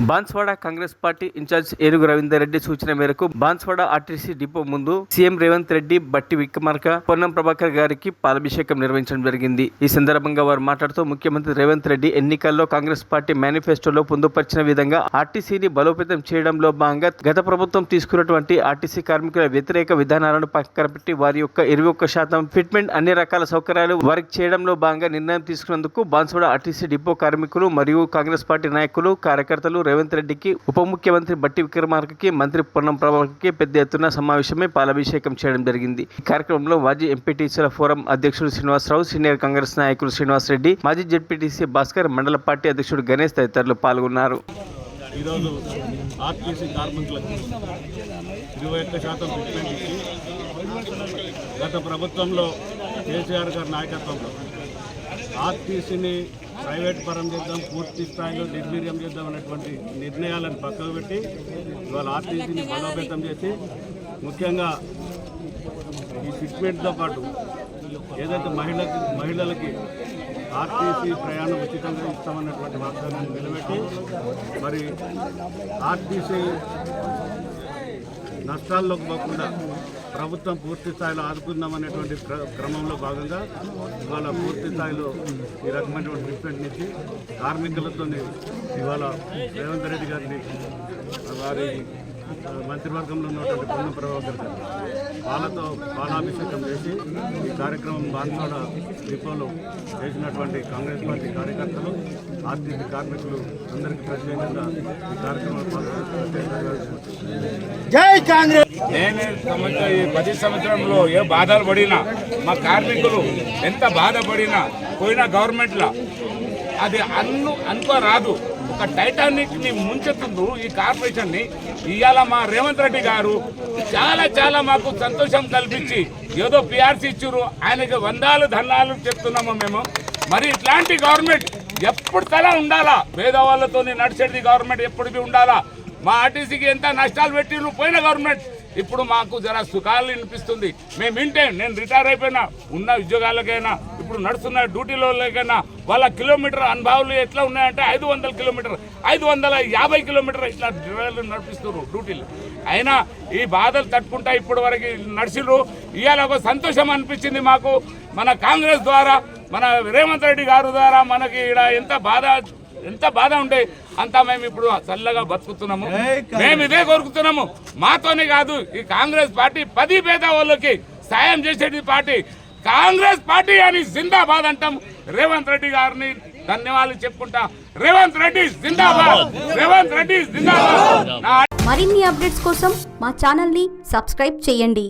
Banswada Congress party incharge ఏనుగు రవీందర్ రెడ్డి సూచన మేరకు బాన్స్వాడ ఆర్టీసీ డిపో ముందు సీఎం రేవంత్ రెడ్డి, బట్టి విక్రమార్క, పొన్నం ప్రభాకర్ గారికి పాలాభిషేకం నిర్వహించడం జరిగింది. ఈ సందర్భంగా వారు మాట్లాడుతూ ముఖ్యమంత్రి రేవంత్ రెడ్డి ఎన్నికల్లో కాంగ్రెస్ పార్టీ మేనిఫెస్టోలో పొందుపరిచిన విధంగా ఆర్టీసీని బలోపేతం చేయడంలో భాగంగా గత ప్రభుత్వం తీసుకున్నటువంటి ఆర్టీసీ కార్మికుల వ్యతిరేక విధానాలను పక్కన పెట్టి వారి యొక్క 21% ఫిట్మెంట్ అన్ని రకాల సౌకర్యాలు వారికి చేయడంలో భాగంగా నిర్ణయం తీసుకున్నందుకు బాన్స్వాడ ఆర్టీసీ డిపో కార్మికులు మరియు కాంగ్రెస్ పార్టీ నాయకులు, కార్యకర్తలు రేవంత్ రెడ్డికి, ఉప ముఖ్యమంత్రి బట్టి విక్రమార్కకి, మంత్రి పొన్నం ప్రభాకర్కి పెద్ద ఎత్తున సమావేశమై పాలాభిషేకం చేయడం జరిగింది. ఈ కార్యక్రమంలో మాజీ ఎంపీటీసీల ఫోరం అధ్యక్షుడు శ్రీనివాసరావు, సీనియర్ కాంగ్రెస్ నాయకులు శ్రీనివాస్ రెడ్డి, మాజీ జెడ్పీటీసీ భాస్కర్, మండల పార్టీ అధ్యక్షుడు గణేష్ తదితరులు పాల్గొన్నారు. ఈరోజు ఆర్టీసీ కార్మికులకు 21% ఫిట్మెంట్ ఇచ్చి గత ప్రభుత్వంలో కేసీఆర్ గారి నాయకత్వంలో ఆర్టీసీని ప్రైవేట్ పరం చేద్దాం, పూర్తి స్థాయిలో నిర్వీర్యం చేద్దాం అనేటువంటి నిర్ణయాలను పక్కకు పెట్టి ఇవాళ ఆర్టీసీని బలోపేతం చేసి ముఖ్యంగా ఈ ఫిట్మెంట్తో పాటు ఏదైతే మహిళలకి ఆర్టీసీ ప్రయాణం ఉచితంగా ఇస్తామన్నటువంటి వాగ్దానాన్ని నిలబెట్టి మరి ఆర్టీసీ నష్టాల్లోకి పోకుండా ప్రభుత్వం పూర్తి స్థాయిలో ఆదుకుందామనేటువంటి క్రమంలో భాగంగా ఇవాళ పూర్తి స్థాయిలో ఈ రకమైనటువంటి ట్రీట్మెంట్ ఇచ్చి కార్మికులతో ఇవాళ రేవంత్ రెడ్డి గారిని వారి మంత్రివర్గంలో ఉన్నటువంటి పొన్నం ప్రభాకర్ గారు పాలాభిషేకం చేసి ఈ కార్యక్రమం బాన్స్వాడ డిపోలో చేసినటువంటి కాంగ్రెస్ పార్టీ కార్యకర్తలు, ఆర్టీసీ కార్మికులు అందరికీ ప్రత్యేకంగా ఈ కార్యక్రమంలో జై కాంగ్రెస్. నేను ఈ 10 సంవత్సరంలో ఏ బాధలు పడినా, మా కార్మికులు ఎంత బాధపడినా పోయిన గవర్నమెంట్లో అది అనుకోరాదు. ఒక టైటానిక్ ని ముంచెత్తుండ్రు ఈ కార్పొరేషన్ ని. ఇవాళ మా రేవంత్ రెడ్డి గారు చాలా మాకు సంతోషం కల్పించి ఏదో పిఆర్సీ ఇచ్చారు, ఆయనకి వందలు ధనాలు చెప్తున్నాము మేము. మరి ఇట్లాంటి గవర్నమెంట్ ఎప్పుడు తలా ఉండాలా, పేదవాళ్ళతో నడిచేది గవర్నమెంట్ ఎప్పుడు ఉండాలా. మా ఆర్టీసీకి ఎంత నష్టాలు పెట్టిరు పోయిన గవర్నమెంట్, ఇప్పుడు మాకు జర సుఖాలు వినిపిస్తుంది. మేము నేను రిటైర్ అయిపోయినా, ఉన్న ఉద్యోగాలకైనా, ఇప్పుడు నడుస్తున్న డ్యూటీలోకైనా వాళ్ళ కిలోమీటర్ అనుభవాలు ఎట్లా ఉన్నాయంటే 500 కిలోమీటర్, 550 కిలోమీటర్ ఇట్లా డ్రైవర్లు నడిపిస్తున్నారు డ్యూటీలు. అయినా ఈ బాధలు తట్టుకుంటా ఇప్పటి వరకు నడిచిరు. ఇవాళ ఒక సంతోషం అనిపించింది మాకు. మన కాంగ్రెస్ ద్వారా, మన రేవంత్ రెడ్డి గారు ద్వారా మనకి ఇక్కడ ఎంత బాధ ఉంటే అంతా మేము ఇప్పుడు చల్లగా బతుకుతున్నాము. మేము ఇదే కోరుకుతున్నాము. మాతోనే కాదు, ఈ కాంగ్రెస్ పార్టీ 10 పేద వాళ్ళకి సాయం చేసేది పార్టీ కాంగ్రెస్ పార్టీ అని జిందాబాద్ అంటాం. రేవంత్ రెడ్డి గారిని ధన్యవాదాలు చెప్పుకుంటా. రేవంత్ రెడ్డి జిందాబాద్, రేవంత్ రెడ్డి జిందాబాద్. మరిన్ని అప్డేట్స్ కోసం మా ఛానల్ ని సబ్స్క్రైబ్ చేయండి.